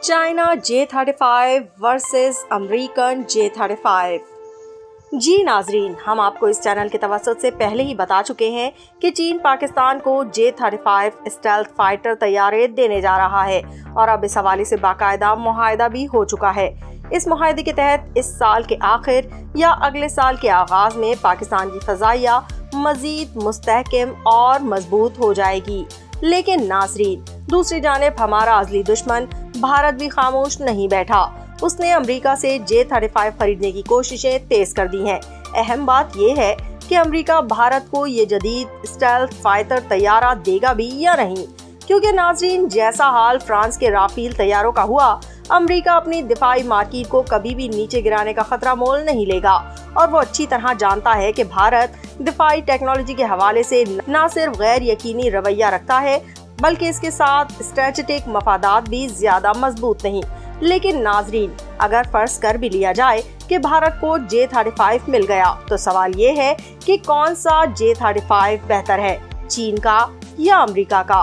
China J-35 versus American J-35। जी नाजरीन, हम आपको इस चैनल के तवज्जुह से पहले ही बता चुके हैं कि चीन पाकिस्तान को J-35 स्टेल्थ फाइटर तैयारे देने जा रहा है और अब इस हवाले से बाकायदा मुआहदा भी हो चुका है। इस मुआहदे के तहत इस साल के आखिर या अगले साल के आगाज में पाकिस्तान की फजाइया मजीद मुस्तहकम और मजबूत हो जाएगी। लेकिन नाजरीन, दूसरी जानिब हमारा अज़ली दुश्मन भारत भी खामोश नहीं बैठा। उसने अमेरिका से J-35 खरीदने की कोशिशें तेज कर दी हैं। अहम बात यह है कि अमेरिका भारत को ये जदीद स्टेल्थ फाइटर तैयारा देगा भी या नहीं, क्योंकि नाजरीन, जैसा हाल फ्रांस के राफेल तैयारों का हुआ, अमेरिका अपनी दिफाई मार्केट को कभी भी नीचे गिराने का खतरा मोल नहीं लेगा और वो अच्छी तरह जानता है कि भारत दिफाई टेक्नोलॉजी के हवाले से न सिर्फ गैर यकीनी रवैया रखता है बल्कि इसके साथ स्ट्रेटेजिक मफादात भी ज्यादा मजबूत नहीं। लेकिन नाजरीन, अगर फर्ज कर भी लिया जाए कि भारत को J-35 मिल गया, तो सवाल ये है कि कौन सा J-35 बेहतर है, चीन का या अमेरिका का।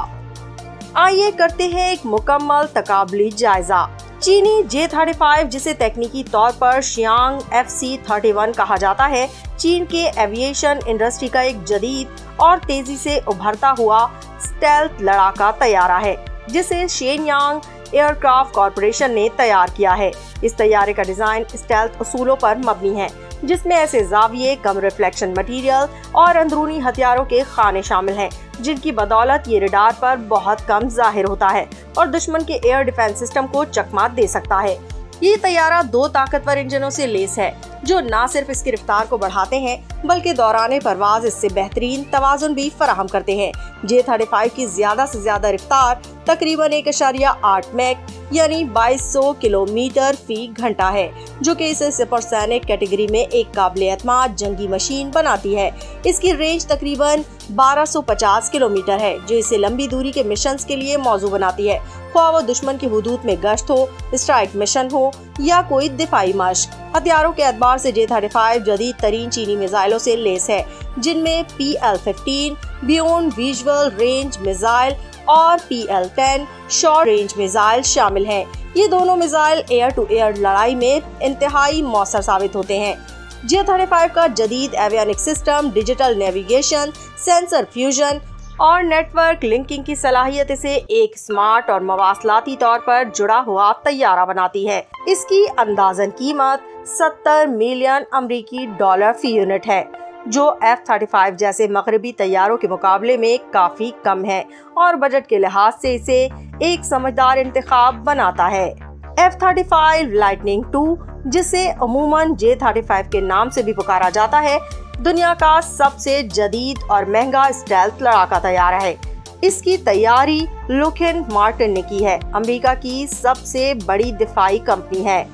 आइए करते हैं एक मुकम्मल तकाबली जायजा। चीनी J-35, जिसे तकनीकी तौर पर शियांग FC-31 कहा जाता है, चीन के एविएशन इंडस्ट्री का एक जदीद और तेजी से उभरता हुआ स्टेल्थ लड़ाका तैयारा है, जिसे शेनयांग एयरक्राफ्ट कॉरपोरेशन ने तैयार किया है। इस तैयारे का डिजाइन स्टेल्थ उसूलों पर मबनी है, जिसमें ऐसे जाविये, कम रिफ्लेक्शन मटेरियल और अंदरूनी हथियारों के खाने शामिल हैं, जिनकी बदौलत ये रडार पर बहुत कम जाहिर होता है और दुश्मन के एयर डिफेंस सिस्टम को चकमा दे सकता है। ये तैयारा 2 ताकतवर इंजनों से लैस है, जो न सिर्फ इसकी रफ्तार को बढ़ाते हैं बल्कि दौरान परवाज इससे बेहतरीन तवाजुन भी फराहम करते हैं। J-35 की ज्यादा से ज्यादा रफ्तार तकरीबन 1.8 मैक यानी 2200 किलोमीटर फी घंटा है, जो कि इसे सुपरसोनिक कैटेगरी में एक काबिल एतमाद जंगी मशीन बनाती है। इसकी रेंज तकरीबन 1250 किलोमीटर है, जो इसे लंबी दूरी के मिशन के लिए मौजू बनाती है, ख्वाह वो दुश्मन की हुदूद में गश्त हो, स्ट्राइक मिशन हो या कोई दिफाई मश्क। हथियारों के एतबार से J-35 जदीद तरीन चीनी मिसाइलों से लैस है, जिनमें PL-15 beyond visual range missile और PL-10 शॉर्ट रेंज मिसाइल शामिल हैं। ये दोनों मिसाइल एयर टू एयर लड़ाई में इंतहाई मौसर साबित होते हैं। J-35 का जदीद avionic system, digital navigation, sensor fusion और नेटवर्क लिंकिंग की सलाहियत इसे एक स्मार्ट और मवासलाती तौर पर जुड़ा हुआ तैयारा बनाती है। इसकी अंदाजन कीमत 70 मिलियन अमरीकी डॉलर फी यूनिट है, जो F-35 जैसे मगरबी तैयारों के मुकाबले में काफी कम है और बजट के लिहाज से इसे एक समझदार इंतखाब बनाता है। F-35 लाइटनिंग II, जिसे अमूमन J-35 के नाम से भी पुकारा जाता है, दुनिया का सबसे जदीद और महंगा स्टेल्थ लड़ाका तैयारा है। इसकी तैयारी लॉकहीड मार्टिन ने की है, अमेरिका की सबसे बड़ी दिफाई कंपनी है।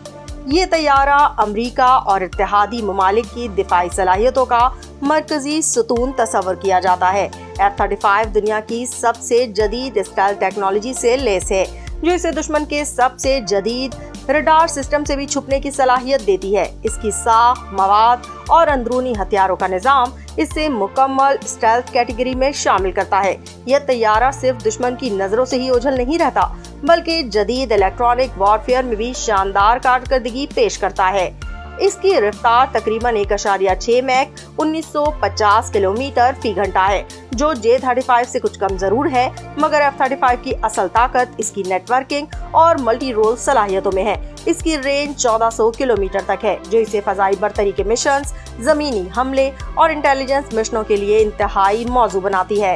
ये तैयारा अमेरिका और इत्तेहादी ममालिक की दिफाई सलाहियतों का मरकजी सतून तस्वर किया जाता है। F-35 दुनिया की सबसे जदीद स्टेल्थ टेक्नोलॉजी से लैस है, जो इसे दुश्मन के सबसे जदीद रडार सिस्टम से भी छुपने की सलाहियत देती है। इसकी साख, मवाद और अंदरूनी हथियारों का निजाम इसे मुकम्मल स्टेल्थ कैटेगरी में शामिल करता है। यह तैयारा सिर्फ दुश्मन की नजरों से ही ओझल नहीं रहता, बल्कि जदीद इलेक्ट्रॉनिक वॉरफेयर में भी शानदार कारकर्दगी पेश करता है। इसकी रफ्तार तकरीबन 1.6 मैक 1950 किलोमीटर फी घंटा है, जो J-35 से कुछ कम जरूर है, मगर F-35 की असल ताकत इसकी नेटवर्किंग और मल्टी रोल सलाहियतों में है। इसकी रेंज 1400 किलोमीटर तक है, जो इसे फजाई बरतरी के मिशन, जमीनी हमले और इंटेलिजेंस मिशनों के लिए इंतहाई मौजू बनाती है।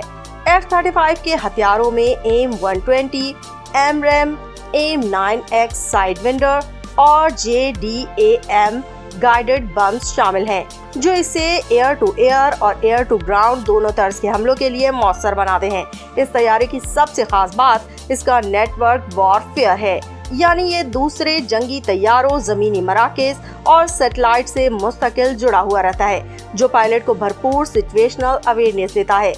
F-35 के हथियारों में AIM-120, AMRAAM, AIM-9X साइडविंडर और JDAM गाइडेड बम्स शामिल हैं, जो इसे एयर टू एयर और एयर टू ग्राउंड दोनों तर्ज के हमलों के लिए मौसर बनाते हैं। इस तैयारे की सबसे खास बात इसका नेटवर्क वॉरफेयर है, यानी ये दूसरे जंगी तैयारों, जमीनी मराकज और सैटेलाइट से मुस्तकिल जुड़ा हुआ रहता है, जो पायलट को भरपूर सिचुएशनल अवेयरनेस देता है।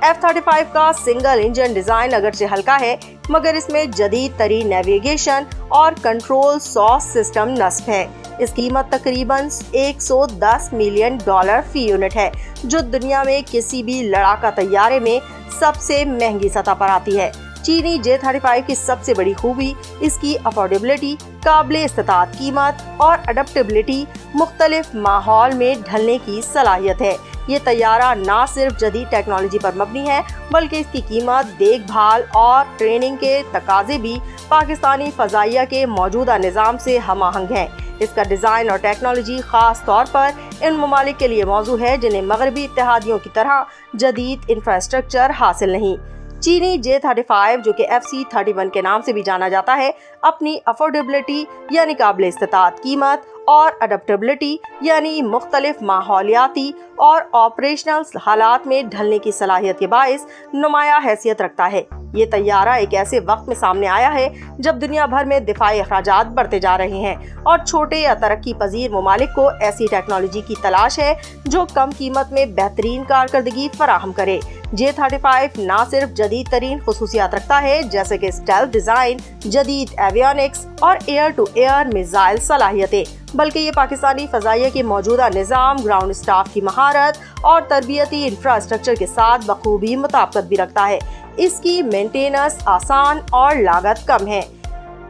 F-35 का सिंगल इंजन डिजाइन अगरचे हल्का है, मगर इसमें जदीद तरीन नेविगेशन और कंट्रोल सॉस सिस्टम नस्ब है। इसकी कीमत तकरीबन 110 मिलियन डॉलर फी यूनिट है, जो दुनिया में किसी भी लड़ाका तैयारे में सबसे महंगी सतह पर आती है। चीनी J35 की सबसे बड़ी खूबी इसकी अफोर्डेबिलिटी, काबिल इस्तेताद कीमत और अडेप्टेबिलिटी, मुख्तलिफ माहौल में ढलने की सलाहियत है। ये तैयारा न सिर्फ जदीद टेक्नोलॉजी पर मबनी है बल्कि इसकी कीमत, देखभाल और ट्रेनिंग के तकाजे भी पाकिस्तानी फजाइया के मौजूदा निज़ाम से हम-आहंग हैं। इसका डिज़ाइन और टेक्नोलॉजी खास तौर पर इन ममालिक के लिए मौजू है जिन्हें मगरबी इत्तेहादियों की तरह जदीद इंफ्रास्ट्रक्चर हासिल नहीं। चीनी J35 जो कि FC31 के नाम से भी जाना जाता है, अपनी अफोर्डेबिलिटी यानी काबिल इस्तेताद कीमत और अडेप्टेबिलिटी यानी मुख्तलिफ माहौलियाती और ऑपरेशनल हालात में ढलने की सलाहियत के बाइस नुमाया हैसियत रखता है। ये तैयारा एक ऐसे वक्त में सामने आया है जब दुनिया भर में दिफाई अखराजात बढ़ते जा रहे हैं और छोटे या तरक्की पजीर ममालिक को ऐसी टेक्नोलॉजी की तलाश है जो कम कीमत में बेहतरीन कारकर्दगी फराहम करे। J35 न सिर्फ जदीद तरीन खुसूसियात रखता है जैसे कि स्टेल्थ डिजाइन, जदीद एवियोनिक्स और एयर टू एयर मिसाइल सलाहियतें, बल्कि ये पाकिस्तानी फजाइया के मौजूदा निज़ाम, ग्राउंड स्टाफ की महारत और तरबियती इंफ्रास्ट्रक्चर के साथ बखूबी मुताबिकत भी रखता है। इसकी मेंटेनेंस आसान और लागत कम है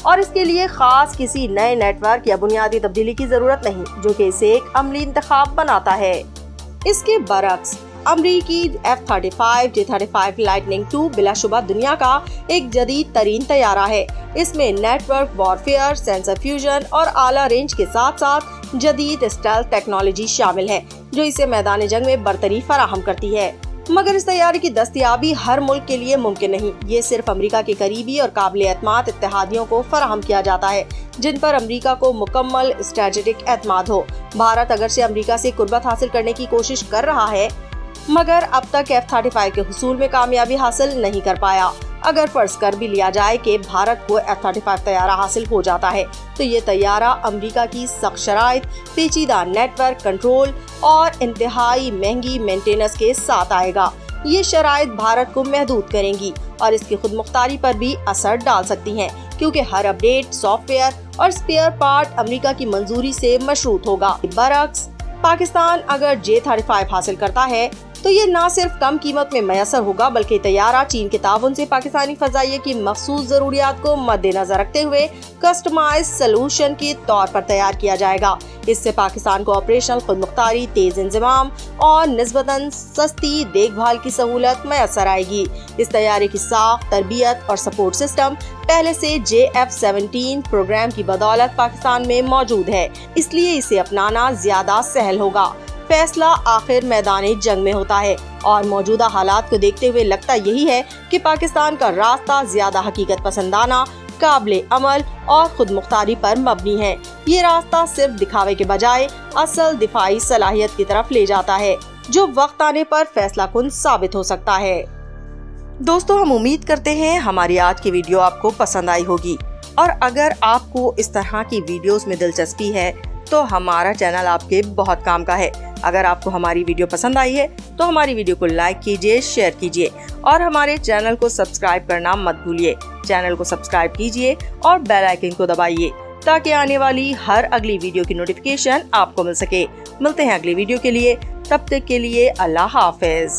और इसके लिए खास किसी नए नेटवर्क या बुनियादी तब्दीली की जरूरत नहीं, जो कि इसे एक अमली इंतखाब बनाता है। इसके बरक्स अमरीकी F-35 J-35 लाइटनिंग II बिलाशुबा दुनिया का एक जदीद तरीन तैयारा है। इसमें नेटवर्क वॉरफेयर, सेंसर फ्यूजन और आला रेंज के साथ साथ जदीद स्टेल्थ टेक्नोलॉजी शामिल है जो इसे मैदान जंग में बरतरी फराहम करती है। मगर इस तैयारे की दस्तयाबी हर मुल्क के लिए मुमकिन नहीं। ये सिर्फ अमेरिका के करीबी और काबिल एतमाद इत्तेहादियों को फराहम किया जाता है जिन पर अमेरिका को मुकम्मल स्ट्रेटेजिक एतमाद हो। भारत अगर से अमेरिका से कुर्बत हासिल करने की कोशिश कर रहा है मगर अब तक F-35 के हुसूल में कामयाबी हासिल नहीं कर पाया। अगर फर्ज कर भी लिया जाए कि भारत को F-35 तैयारा हासिल हो जाता है तो ये तैयारा अमेरिका की सख्त शराइत, पेचीदा नेटवर्क कंट्रोल और इंतहाई महंगी मेंटेनेंस के साथ आएगा। ये शराइत भारत को महदूद करेंगी और इसकी खुद मुख्तारी पर भी असर डाल सकती हैं क्योंकि हर अपडेट, सॉफ्टवेयर और स्पेयर पार्ट अमेरिका की मंजूरी से मशरूत होगा। बरक्स पाकिस्तान अगर J-35 हासिल करता है तो ये न सिर्फ कम कीमत में मैसर होगा बल्कि तैयारा चीन के ताउन से पाकिस्तानी फजाइया की मखसूस जरूरियात को मद्देनजर रखते हुए कस्टमाइज सलूशन के तौर पर तैयार किया जाएगा। इससे पाकिस्तान को ऑपरेशनल खुदमुख्तारी, तेज इंजमाम और निस्बतन सस्ती देखभाल की सहूलत मैसर आएगी। इस तैयारे की साख, तरबियत और सपोर्ट सिस्टम पहले से JF-17 प्रोग्राम की बदौलत पाकिस्तान में मौजूद है, इसलिए इसे अपनाना ज्यादा सहल होगा। फैसला आखिर मैदान जंग में होता है और मौजूदा हालात को देखते हुए लगता यही है कि पाकिस्तान का रास्ता ज्यादा हकीकत पसंदाना, काबिल अमल और खुद मुख्तारी पर मबनी है। ये रास्ता सिर्फ दिखावे के बजाय असल दिफाई सलाहियत की तरफ ले जाता है जो वक्त आने पर फैसला कुन साबित हो सकता है। दोस्तों, हम उम्मीद करते हैं हमारी आज की वीडियो आपको पसंद आई होगी और अगर आपको इस तरह की वीडियोस में दिलचस्पी है तो हमारा चैनल आपके बहुत काम का है। अगर आपको हमारी वीडियो पसंद आई है तो हमारी वीडियो को लाइक कीजिए, शेयर कीजिए और हमारे चैनल को सब्सक्राइब करना मत भूलिए। चैनल को सब्सक्राइब कीजिए और बेल आइकन को दबाइए ताकि आने वाली हर अगली वीडियो की नोटिफिकेशन आपको मिल सके। मिलते हैं अगली वीडियो के लिए, तब तक के लिए अल्लाह हाफिज।